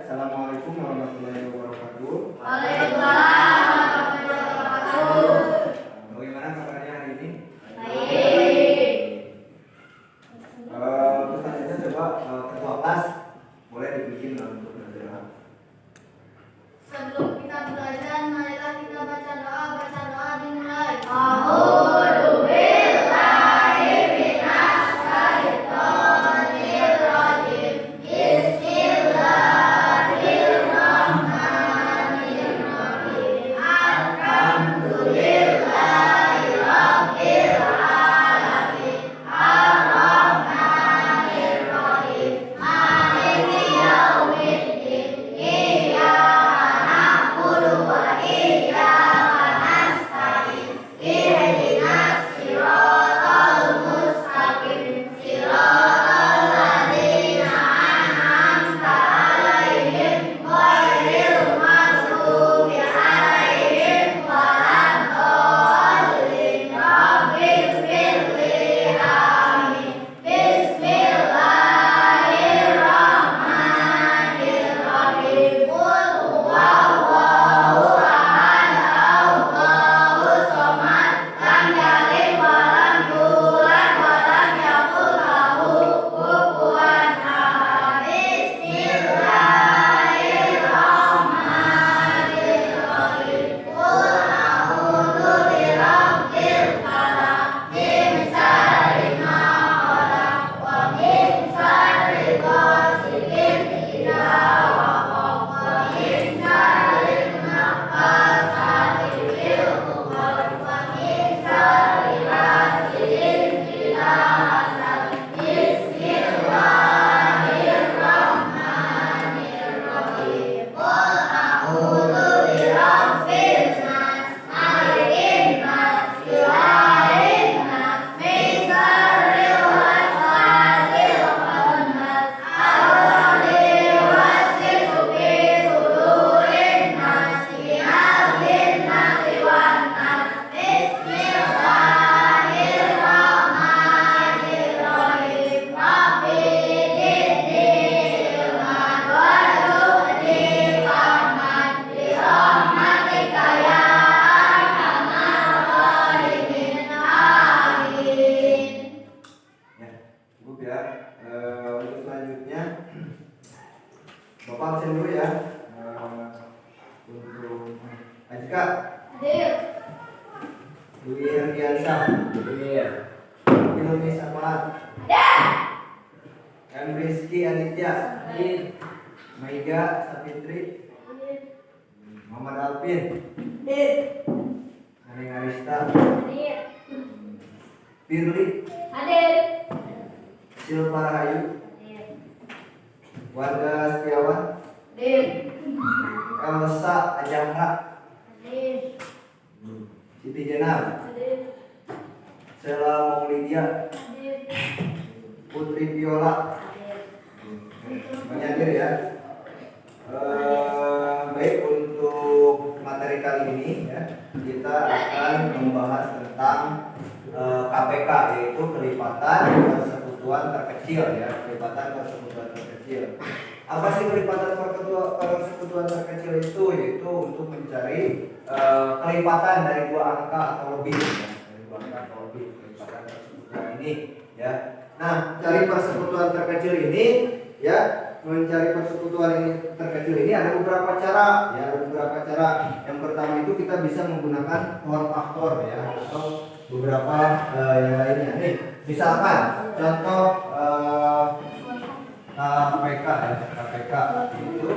Assalamualaikum warahmatullahi wabarakatuh. Waalaikumsalam warahmatullahi wabarakatuh. Bagaimana kabarnya hari ini? Baik. Terus selanjutnya coba ketua kelas boleh dibikin untuk belajar. Sebelum kita belajar, marilah kita baca doa. Baca doa dimulai. Untuk selanjutnya Bapak absen dulu ya. Untuk Ajika, Dwi Herdiansah, Ilmi Samalat, M. Rizky Aditya, Maiga Sapitri, Muhammad Alvin, Neneng Arista, Firly, Silva Rahayu, Warga Setiawan, Elsa Ajamra, Siti Jenar, Sela Maulidia, Putri Viola. Menyadir ya. Baik, untuk materi kali ini ya, kita akan membahas tentang KPK, yaitu kelipatan persekutuan terkecil ya, kelipatan persekutuan terkecil. Apa sih kelipatan persekutuan terkecil itu? Yaitu untuk mencari kelipatan dari dua angka atau lebih ya, dari dua angka atau lebih kelipatan persekutuan ini ya. Nah, cari persekutuan terkecil ini ya, mencari persekutuan ini terkecil ini ada beberapa cara ya, ada beberapa cara. Yang pertama itu kita bisa menggunakan power faktor ya, atau beberapa yang lainnya. Nih, misalkan contoh KPK ya, KPK itu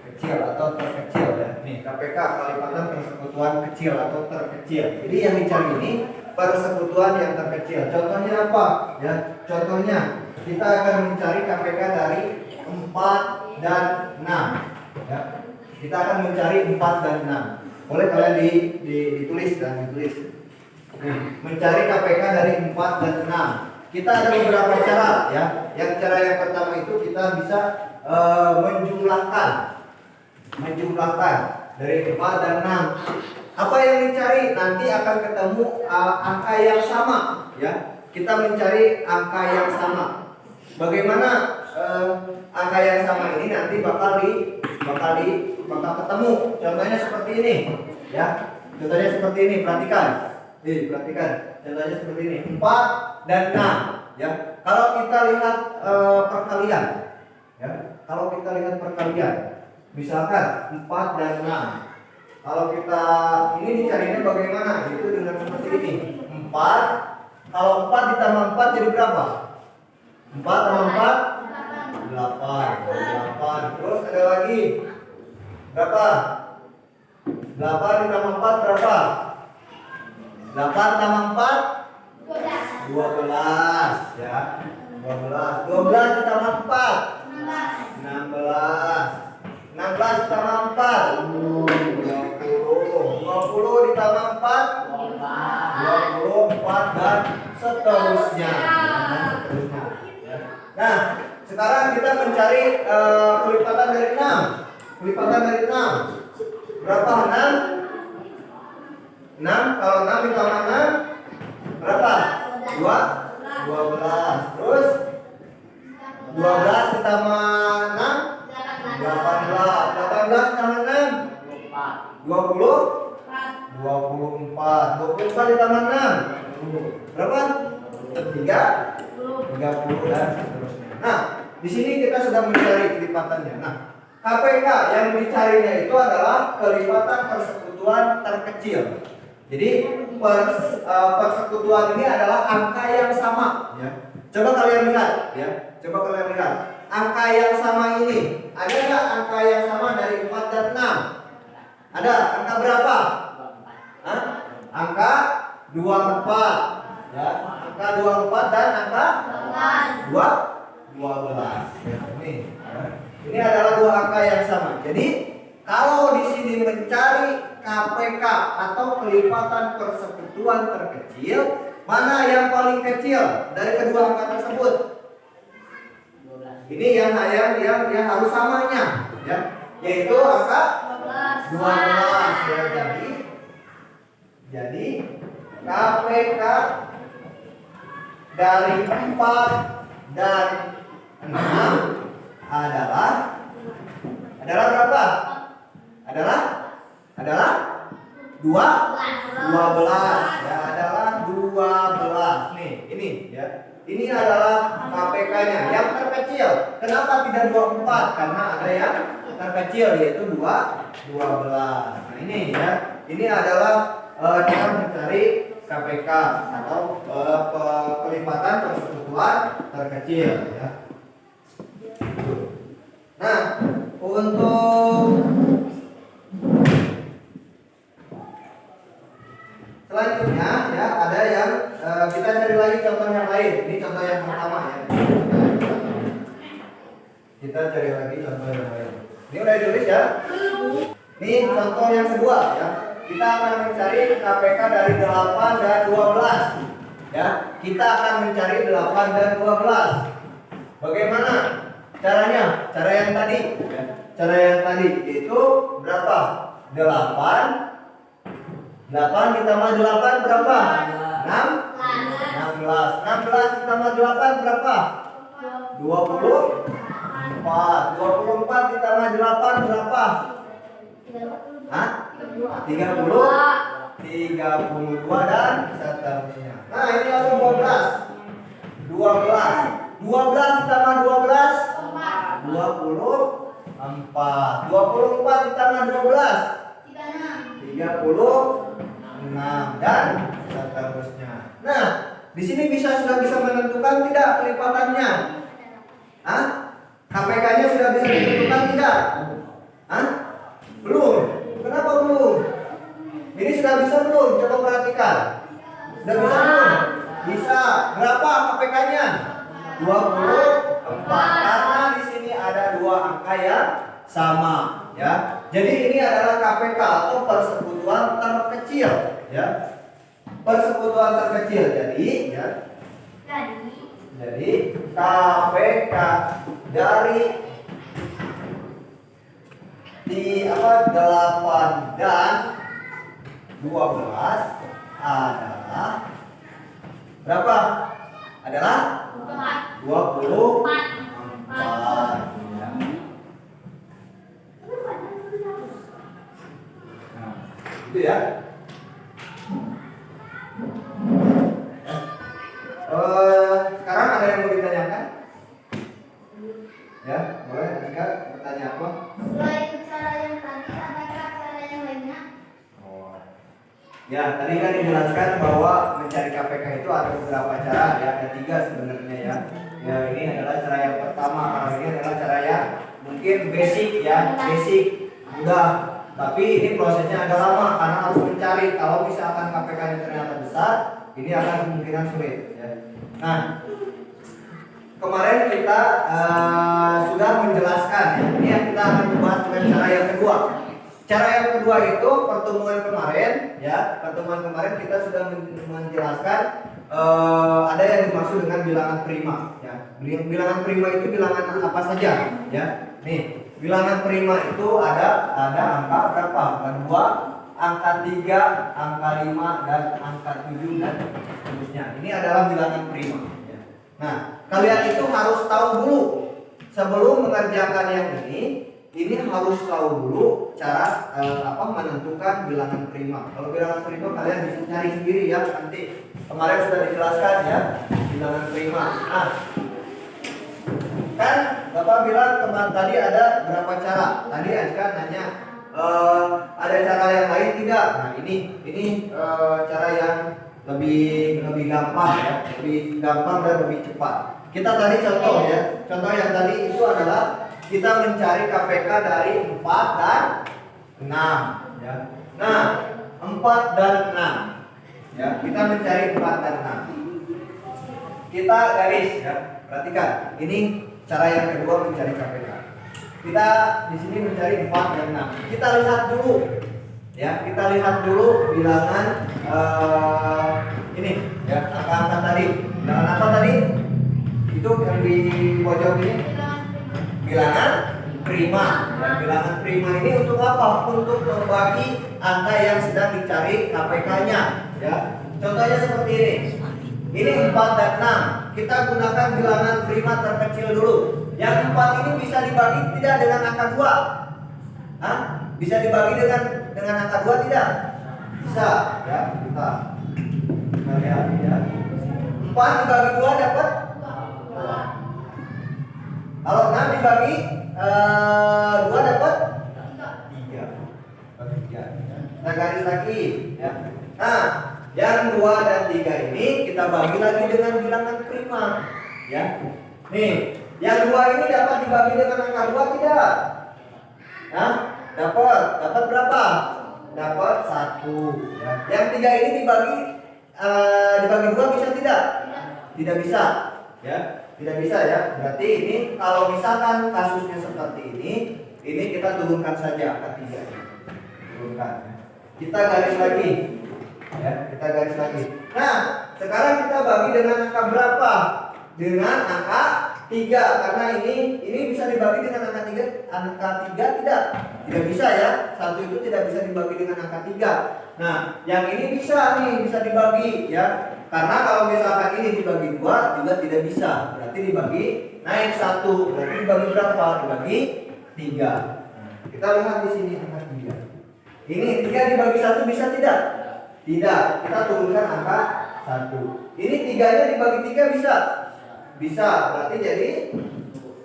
kecil atau terkecil ya. Nih, KPK kelipatan persekutuan kecil atau terkecil. Jadi yang dicari ini persekutuan yang terkecil. Contohnya apa? Ya, contohnya kita akan mencari KPK dari 4 dan 6 ya. Kita akan mencari 4 dan 6. Boleh kalian ditulis dan ditulis. Mencari KPK dari 4 dan 6. Kita ada beberapa cara ya. Yang cara yang pertama itu kita bisa menjumlahkan dari 4 dan 6. Apa yang dicari? Nanti akan ketemu angka yang sama ya. Kita mencari angka yang sama. Bagaimana angka yang sama ini nanti bakal ketemu. Contohnya seperti ini, ya. Contohnya seperti ini, perhatikan. Perhatikan. Contohnya seperti ini, 4 dan 6, ya. Kalau kita lihat perkalian, ya. Kalau kita lihat perkalian, misalkan 4 dan 6. Kalau kita ini dicarinya bagaimana? Itu dengan seperti ini. 4, kalau 4 ditambah 4 jadi berapa? 4 tambah 4 8. Terus ada lagi. Berapa? 8 ditambah 4 berapa? 8 tambah 4 12, ya. 12 ditambah 4 16. 16 ditambah 4 20 ditambah 4 24 dan seterusnya. Nah, sekarang kita mencari kelipatan dari 6. Kelipatan dari 6 berapa? 6. Kalau 6 ditambah 6 berapa? 12. Terus 12 ditambah 6 18. 18 ditambah 6 20. 24 ditambah 6 berapa? 30 dan seterusnya. Nah, di sini kita sudah mencari kelipatannya. Nah, KPK yang dicarinya itu adalah kelipatan persekutuan terkecil. Jadi persekutuan ini adalah angka yang sama, ya. Coba kalian lihat, ya. Coba kalian lihat. Angka yang sama ini, ada nggak angka yang sama dari 4 dan 6? Ada. Angka berapa? Hah? Angka 24, ya. Angka 24 dan angka 12. Ya, ini adalah dua angka yang sama. Jadi kalau di sini mencari KPK atau kelipatan persekutuan terkecil, mana yang paling kecil dari kedua angka tersebut? Ini yang harus samanya, ya, yaitu angka 12. Ya, jadi KPK dari 4 dan 6 adalah berapa? Adalah 12. Ya, adalah 12. Nih, ini, ya. Ini adalah KPK-nya yang terkecil. Kenapa tidak 24? Karena ada yang terkecil yaitu 12. Nah, ini, ya. Ini adalah cara mencari KPK atau kelipatan persekutuan terkecil, ya. Nah, untuk selanjutnya, ya, ada yang kita cari lagi contoh yang lain. Ini contoh yang pertama, ya. Kita cari lagi contoh yang lain. Ini udah ditulis, ya. Ini contoh yang kedua, ya. Kita akan mencari KPK dari 8 dan 12. Ya, kita akan mencari 8 dan 12. Bagaimana caranya? Cara yang tadi, ya. Cara yang tadi itu berapa? 8 ditambah 8 berapa? 16 ditambah 8 berapa? 24 ditambah 8 berapa? Hah? 32 dan seterusnya. Nah, ini lalu 12 ditambah 12 24 ditambah 12 36 dan seterusnya. Nah, di sini sudah bisa menentukan tidak kelipatannya? Hah? KPK-nya sudah bisa ditentukan tidak? Hah? Belum. Kenapa belum? Ini sudah bisa belum? Coba perhatikan. Sudah bisa belum? Bisa. Berapa KPK-nya? 24. Karena di sini ada dua angka yang sama, ya. Jadi ini adalah KPK atau persekutuan terkecil, ya. Persekutuan terkecil. Jadi, ya. Jadi KPK dari 8 dan 12 adalah berapa? Adalah 24. 4 ya. Nah, itu ya. Sekarang ada yang mau ditanyakan? Ya, boleh Atika bertanya apa? Selain cara yang tadi, adakah cara yang lainnya? Oh. Ya, tadi kan dijelaskan bahwa mencari KPK itu ada beberapa cara ya, ada 3 sebenarnya ya. Ya, ini adalah cara yang pertama. Kalau ini adalah cara yang mungkin basic ya, basic, mudah. Tapi ini prosesnya agak lama karena harus mencari. Kalau misalkan KPK-nya ternyata besar, ini akan kemungkinan sulit ya. Nah, kemarin kita sudah menjelaskan ya. Ini yang kita akan membahas dengan cara yang kedua. Cara yang kedua itu pertemuan kemarin ya. Pertemuan kemarin kita sudah menjelaskan ada yang dimaksud dengan bilangan prima ya. Bilangan prima itu bilangan apa saja ya. Nih, bilangan prima itu ada angka berapa? Angka 2, angka 3, angka 5 dan angka 7 dan seterusnya. Ini adalah bilangan prima ya. Nah, kalian itu harus tahu dulu sebelum mengerjakan yang ini harus tahu dulu cara menentukan bilangan prima. Kalau bilangan prima kalian bisa cari sendiri ya, nanti kemarin sudah dijelaskan ya bilangan prima. Nah, kan Bapak bilang teman tadi ada berapa cara? Tadi Aska nanya ada cara yang lain tidak? Nah, ini cara yang lebih gampang ya, lebih gampang dan lebih cepat. Kita tadi contoh ya. Contoh yang tadi itu adalah kita mencari KPK dari 4 dan 6 ya. Nah, 4 dan 6 ya. Kita mencari 4 dan 6. Kita garis ya. Perhatikan, ini cara yang kedua mencari KPK. Kita di sini mencari 4 dan 6. Kita lihat dulu ya, kita lihat dulu bilangan ini ya, angka-angka tadi. Bilangan apa tadi? Itu yang di pojok ini bilangan prima. Dan bilangan prima ini untuk apa? Untuk membagi angka yang sedang dicari KPK-nya ya. Contohnya seperti ini. Ini 4 dan 6. Kita gunakan bilangan prima terkecil dulu. Yang 4 ini bisa dibagi tidak dengan angka 2? Hah? Bisa dibagi dengan angka 2 tidak? Bisa ya. Kita lihat ya. 4 dibagi 2 dapat? Kalau 6 dibagi 2 dapat? 3. Kita garis lagi ya. Nah, yang 2 dan 3 ini kita bagi lagi dengan bilangan prima ya. Nih, yang 2 ini dapat dibagi dengan angka 2 tidak? Nah, dapat berapa? Dapat 1 ya. Yang 3 ini dibagi 2 bisa tidak? Tidak bisa ya. Tidak bisa ya. Berarti ini kalau misalkan kasusnya seperti ini kita turunkan saja angka 3 ini. Turunkan ya. Kita garis lagi. Ya, kita garis lagi. Nah, sekarang kita bagi dengan angka berapa? Dengan angka 3 karena ini bisa dibagi dengan angka 3. Angka 3 tidak bisa ya. 1 itu tidak bisa dibagi dengan angka 3. Nah, yang ini bisa dibagi ya. Karena kalau misalkan ini dibagi 2 juga tidak bisa. Berarti dibagi naik 1. Berarti dibagi berapa? Dibagi 3. Nah, kita lihat di sini angka 3. Ini 3 dibagi 1 bisa tidak? Tidak. Kita turunkan angka 1. Ini 3-nya dibagi 3 bisa? Bisa. Berarti jadi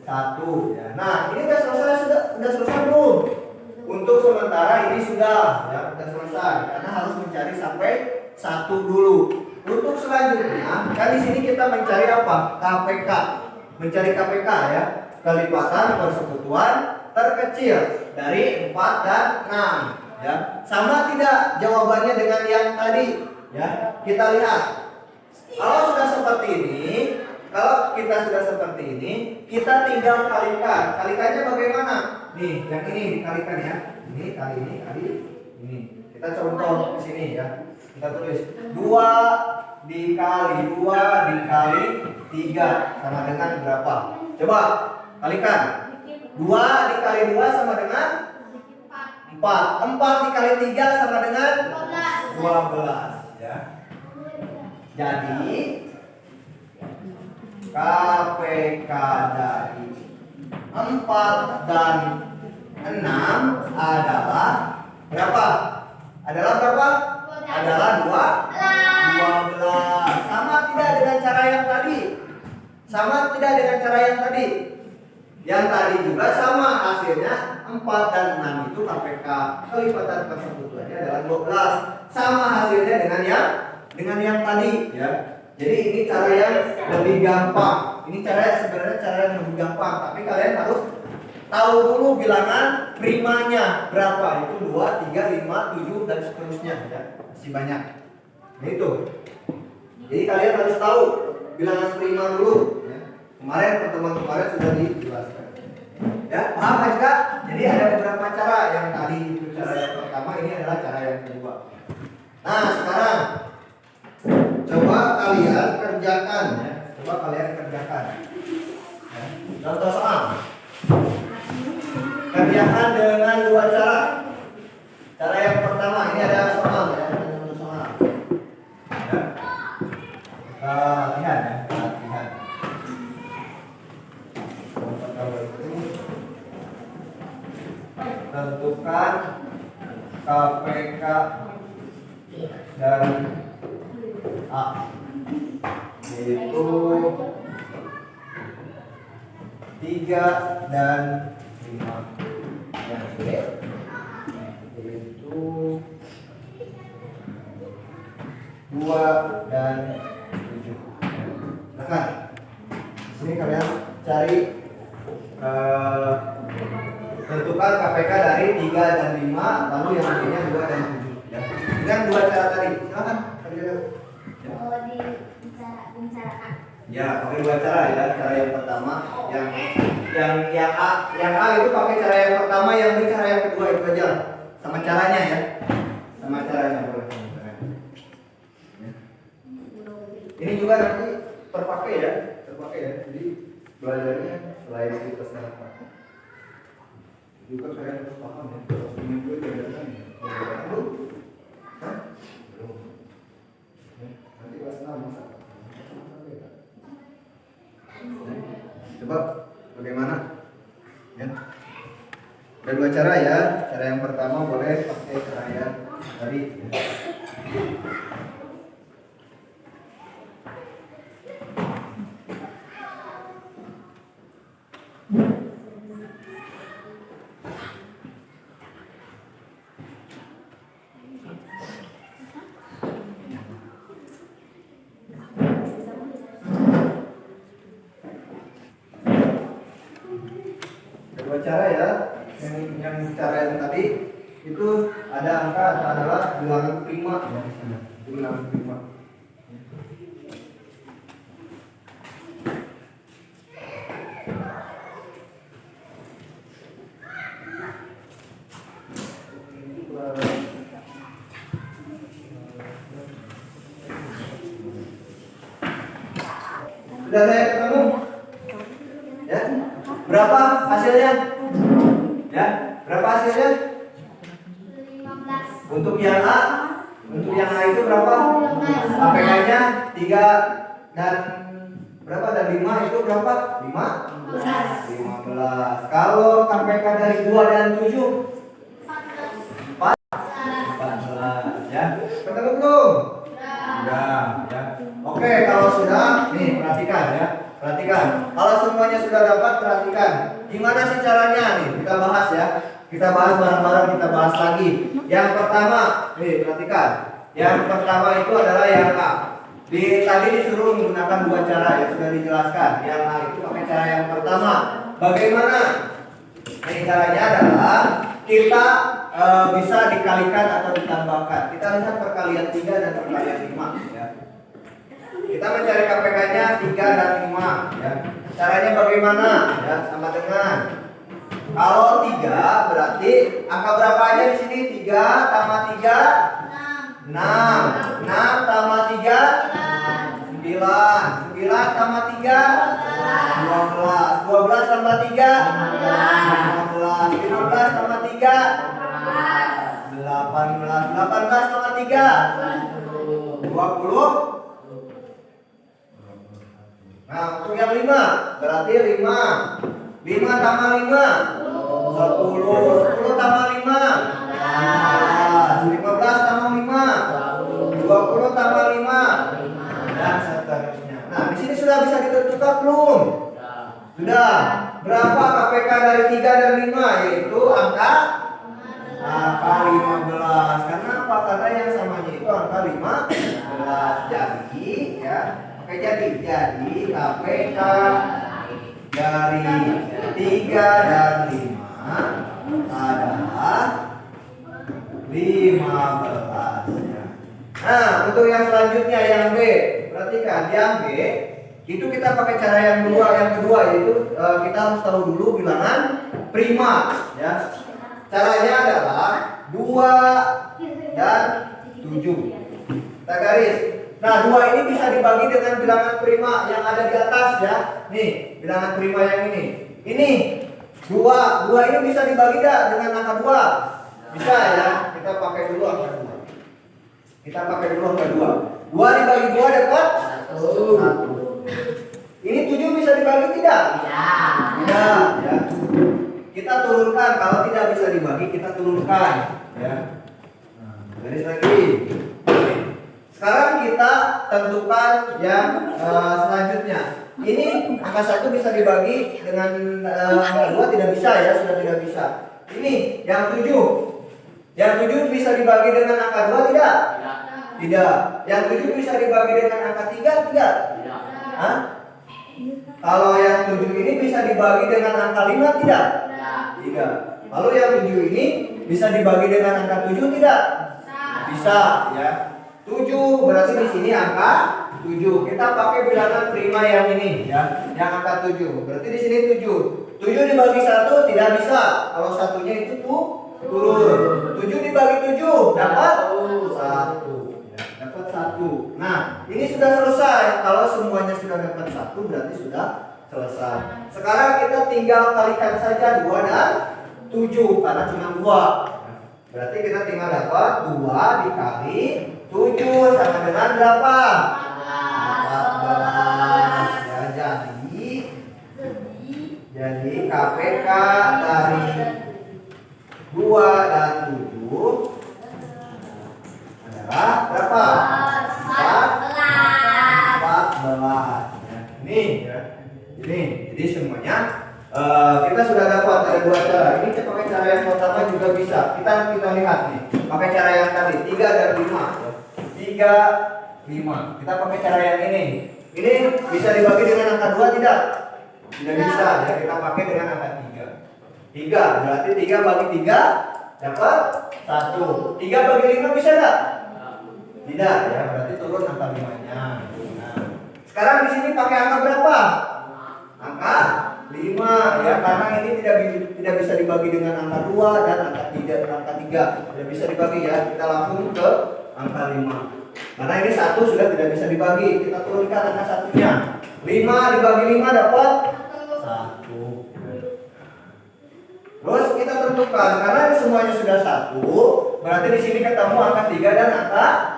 1 ya. Nah, ini sudah selesai belum? Untuk sementara ini sudah selesai karena harus mencari sampai 1 dulu. Untuk selanjutnya, kan di sini kita mencari apa? KPK. Mencari KPK ya. Kelipatan persekutuan terkecil dari 4 dan 6 ya. Sama tidak jawabannya dengan yang tadi ya? Kita lihat. Kalau kita sudah seperti ini, kita tinggal kalikan. Kalikannya bagaimana? Nih, yang ini dikalikan ya. Ini kali ini. Kita contoh di sini ya. Kita tulis 2 dikali 3 sama dengan berapa? Coba kalikan. 2 dikali 2 sama dengan 4. 4 dikali 3 sama dengan 12 ya. Jadi KPK dari 4 dan 6 adalah berapa? Adalah berapa? Adalah 12. Sama tidak dengan cara yang tadi? Sama tidak dengan cara yang tadi? Yang tadi juga sama, hasilnya 4 dan 6 itu KPK kelipatan persekutuannya adalah 12. Sama hasilnya dengan yang tadi ya. Jadi ini cara yang lebih gampang. Ini sebenarnya cara yang lebih gampang, tapi kalian harus tahu dulu bilangan primanya berapa. Itu 2, 3, 5, 7 dan seterusnya ya. Masih banyak. Nah, itu. Jadi kalian harus tahu bilangan prima dulu ya. Kemarin pertemuan kemarin sudah dijelaskan. Ya, paham kan Kak? Jadi ada beberapa cara. Yang tadi itu cara yang pertama, ini adalah cara yang kedua. Nah, sekarang coba kalian kerjakan ya. Coba kalian kerjakan. Ya. Contoh soal. Kerjakan dengan 2 cara. Cara yang pertama, ini ada soal ya, ada contoh soal. Ya. Latihan ya, latihan. Yang pertama itu tentukan KPK dari A, yaitu 3 dan 5. Yang B yaitu 2 dan 7. Nah, sini kalian cari tentukan KPK dari 3 dan 5, lalu yang lainnya 2 dan 7 ya. Dengan 2 cara tadi. Silakan kerjakan. Oh, dibicarakan. Ya, pakai 2 cara ya. Cara yang pertama yang A itu pakai cara yang pertama, yang B cara yang kedua, itu aja. Sama caranya ya. Sama caranya boleh. Ya. Ini juga nanti terpakai ya. Jadi belajarnya selain itu terserah. Juga kalian harus paham ya. Kalau seminggu belajarkan ya. Belajarkan belum? Hah? Belum. Ya. Nanti kelas 6 masa. Coba bagaimana? Ya. Ada 2 cara ya. Cara yang pertama boleh pakai cara yang tadi. Ya. Dua cara ya, yang cara yang tadi itu ada angka adalah bilangan prima ya, bilangan prima. Sudah ada yang ketemu? Ya, berapa hasilnya? Ya, berapa hasilnya? 15. Untuk yang A itu berapa? KPK-nya 3 dan berapa? Dan 5 itu berapa? 15. Kalau KPK dari 2 dan 7? 14 ya. Ketemu belum? Sudah ya. Oke, kalau sudah, nih perhatikan ya. Perhatikan. Kalau semuanya sudah dapat, perhatikan. Gimana sih caranya nih? Kita bahas ya. Kita bahas bareng-bareng, kita bahas lagi. Yang pertama, nih perhatikan. Yang pertama itu adalah yang A. Tadi disuruh menggunakan 2 cara yang sudah dijelaskan. Yang A itu pakai cara yang pertama. Bagaimana? Ini caranya adalah kita bisa dikalikan atau ditambahkan. Kita lihat perkalian 3 dan perkalian 5 ya. Kita mencari KPK-nya 3 dan 5 ya. Caranya bagaimana? Ya, sama dengan kalau 3 berarti angka berapa aja di sini? 3 tambah 3 6. 6 tambah 3 9. 9 tambah 3 12. 12 tambah 3 15. 15 tambah 3 18. 18 tambah 3 20. Nah, untuk yang 5 berarti 5 5 tambah 5 10. 10 tambah 5 15 tambah 5 20 tambah 5 dan seterusnya. Nah, di sini sudah bisa ditentukan belum? Sudah. Berapa KPK dari 3 dan 5? Yaitu angka 15. Karena apa? Karena yang samanya itu angka 15. Jadi ya, oke, jadi KPK dari 3 dan 5 adalah 15 ya. Nah, untuk yang selanjutnya yang B, perhatikan yang B itu kita pakai cara yang kedua yaitu kita harus tahu dulu bilangan prima ya. Caranya adalah 2 dan 7. Kita garis. Nah, 2 ini bisa dibagi dengan bilangan prima yang ada di atas ya. Nih, bilangan prima yang ini. Ini 2 ini bisa dibagi enggak dengan angka 2? Bisa ya. Kita pakai dulu angka 2. Kita pakai dulu angka 2. 2 dibagi 2 dapat 1. Ini 7 bisa dibagi tidak? Tidak ya. Kita turunkan, kalau tidak bisa dibagi kita turunkan ya. Nah, garis lagi. Sekarang kita tentukan yang selanjutnya. Ini angka 1 bisa dibagi dengan angka 2 tidak bisa ya, sudah tidak bisa. Ini yang 7. Yang 7 bisa dibagi dengan angka 2 tidak? Tidak. Yang 7 bisa dibagi dengan angka 3 tidak? Hah? Kalau yang 7 ini bisa dibagi dengan angka 5 tidak? Tidak. Lalu yang 7 ini bisa dibagi dengan angka 7 tidak? Bisa ya. 7 berarti di sini angka 7. Kita pakai bilangan prima yang ini ya, yang angka 7. Berarti di sini 7. 7 dibagi 1 tidak bisa. Kalau satunya itu tuh turun. 7 dibagi 7 dapat 1. Dapat 1. Nah, ini sudah selesai. Kalau semuanya sudah dapat 1 berarti sudah selesai. Sekarang kita tinggal kalikan saja 2 dan 7 karena cuma 2. Berarti kita tinggal dapat 2 dikali 7 sama dengan berapa? 14. Ya, jadi KPK dari 2 dan 7 adalah berapa? 14. Ya, ini ya. Ini jadi semuanya kita sudah dapat ada 2 cara. Ini kita pakai cara yang pertama juga bisa. Kita lihat nih. Pakai cara yang tadi 3 dan 5. 3 5. Kita pakai cara yang ini. Ini bisa dibagi dengan angka 2 tidak? Tidak bisa ya. Kita pakai dengan angka 3. 3 berarti 3 bagi 3 dapat 1. 3 bagi 5 bisa enggak? Tidak ya, berarti turun angka 5-nya. Nah, sekarang di sini pakai angka berapa? Angka 5 ya, karena ini tidak bisa dibagi dengan angka 2 dan angka 3 dan angka 3. Tidak bisa dibagi ya. Kita langsung ke angka 5. Karena ini 1 sudah tidak bisa dibagi. Kita turunkan angka 1-nya. 5 dibagi 5 dapat 1. Terus kita tentukan karena ini semuanya sudah 1, berarti di sini ketemu angka 3 dan angka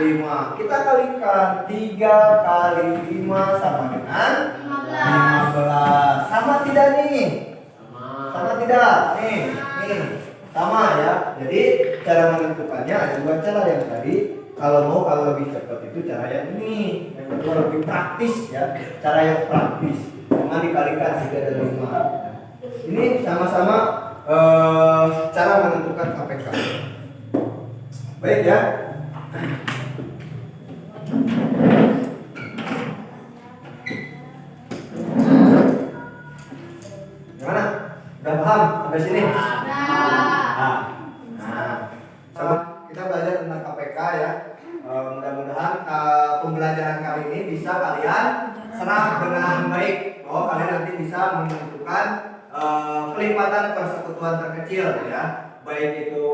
5. Kita kalikan 3 kali 5 sama dengan 15. Sama tidak nih? Sama tidak? Nih. Sama ya. Jadi cara menentukannya ada 2 cara yang tadi. Kalau lebih cepat itu cara yang ini. Yang kedua lebih praktis ya. Cara yang praktis. Cuma dikalikan 3 dan 5. Ini sama-sama cara menentukan KPK. Baik ya. Gimana? Udah paham sampai sini? Nah, sama kita belajar tentang KPK ya. Mudah-mudahan pembelajaran kali ini bisa kalian serap dengan baik. Bahwa kalian nanti bisa menentukan kelipatan persekutuan terkecil ya. Baik itu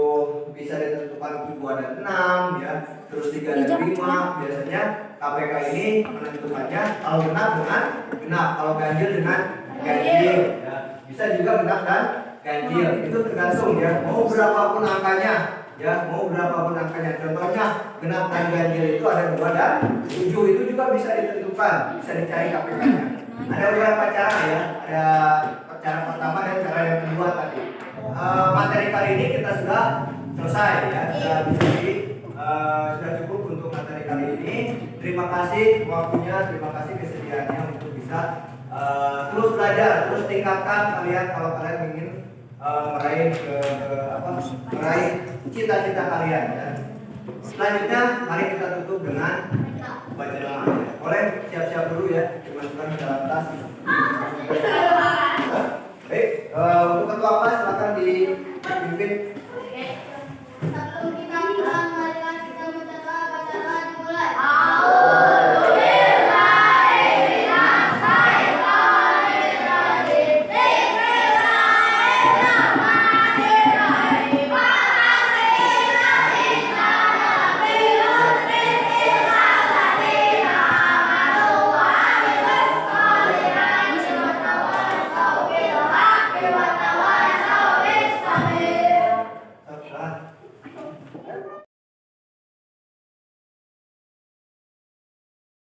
bisa ditentukan 2 dan 6 ya. Terus 3 dan 5. Biasanya KPK ini menentukannya kalau genap dengan genap, kalau ganjil dengan ganjil ya. Bisa juga genap dan ganjil. Itu tergantung ya. Mau berapapun angkanya ya, mau berapapun angkanya. Contohnya genap dan ganjil itu ada 2 dan 7. Itu juga bisa ditentukan, bisa dicari KPK-nya. Ada beberapa cara ya. Ada cara pertama dan cara yang kedua tadi. Materi kali ini kita sudah selesai ya. Sudah cukup untuk materi kali ini. Terima kasih waktunya, terima kasih kesediaannya untuk bisa terus belajar, terus tingkatkan kalian kalau kalian ingin meraih cita-cita kalian ya. Selanjutnya mari kita tutup dengan baca doa. Boleh siap-siap dulu ya, dimasukkan ke dalam tas. Baik, untuk ketua